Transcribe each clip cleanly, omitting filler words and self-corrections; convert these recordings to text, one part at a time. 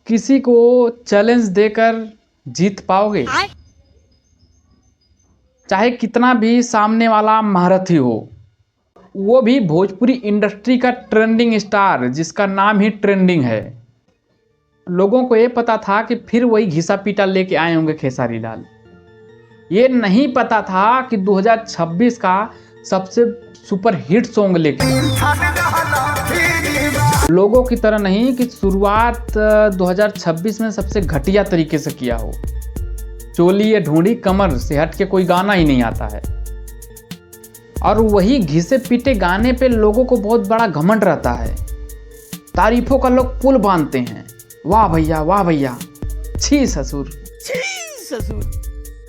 किसी को चैलेंज देकर जीत पाओगे? चाहे कितना भी सामने वाला महारथी हो, वो भी भोजपुरी इंडस्ट्री का ट्रेंडिंग स्टार जिसका नाम ही ट्रेंडिंग है। लोगों को ये पता था कि फिर वही घिसा पीटा लेके आए होंगे खेसारी लाल। ये नहीं पता था कि 2026 का सबसे सुपर हिट सॉन्ग लेके लोगों की तरह नहीं कि शुरुआत 2026 में सबसे घटिया तरीके से किया हो। चोली या ढूंढी कमर से हट के कोई गाना ही नहीं आता है, और वही घिसे पीटे गाने पे लोगों को बहुत बड़ा घमंड रहता है। तारीफों का लोग पुल बांधते हैं, वाह भैया, छी ससुर।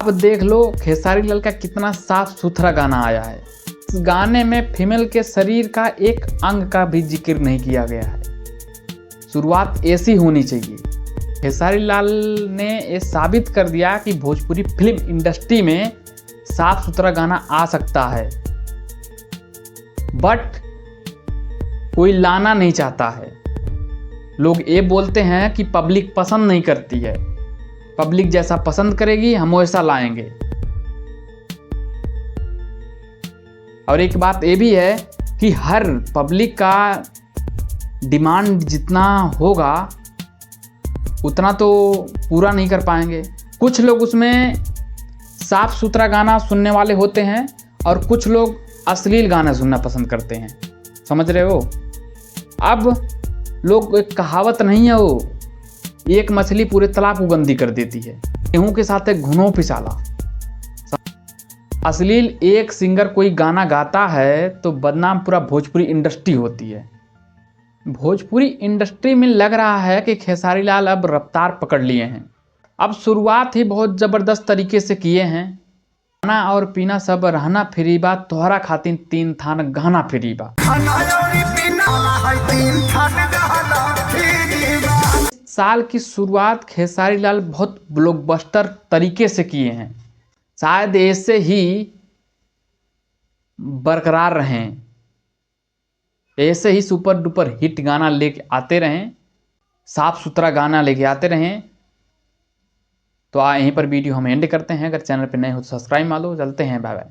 अब देख लो खेसारी लाल का कितना साफ सुथरा गाना आया है। इस गाने में फीमेल के शरीर का एक अंग का भी जिक्र नहीं किया गया है। शुरुआत ऐसी होनी चाहिए। खेसारी लाल ने ये साबित कर दिया कि भोजपुरी फिल्म इंडस्ट्री में साफ सुथरा गाना आ सकता है, बट कोई लाना नहीं चाहता है। लोग ये बोलते हैं कि पब्लिक पसंद नहीं करती है, पब्लिक जैसा पसंद करेगी हम वैसा लाएंगे। और एक बात ये भी है कि हर पब्लिक का डिमांड जितना होगा उतना तो पूरा नहीं कर पाएंगे। कुछ लोग उसमें साफ सुथरा गाना सुनने वाले होते हैं और कुछ लोग अश्लील गाना सुनना पसंद करते हैं, समझ रहे हो। अब लोग, एक कहावत नहीं है वो, एक मछली पूरे तालाब को गंदी कर देती है, गेहूं के साथ एक घुनो पिसाला। अश्लील एक सिंगर कोई गाना गाता है तो बदनाम पूरा भोजपुरी इंडस्ट्री होती है। भोजपुरी इंडस्ट्री में लग रहा है कि खेसारी लाल अब रफ्तार पकड़ लिए हैं। अब शुरुआत ही बहुत ज़बरदस्त तरीके से किए हैं। खाना और पीना सब रहना फ्री बा, तोहरा खातिर 3 थान गहना फ्री बा। साल की शुरुआत खेसारी लाल बहुत ब्लॉकबस्टर तरीके से किए हैं। शायद ऐसे ही बरकरार रहें, ऐसे ही सुपर डुपर हिट गाना लेके आते रहें, साफ सुथरा गाना लेके आते रहें। तो यहीं पर वीडियो हम एंड करते हैं। अगर चैनल पे नए हो तो सब्सक्राइब मार लो। चलते हैं, बाय बाय।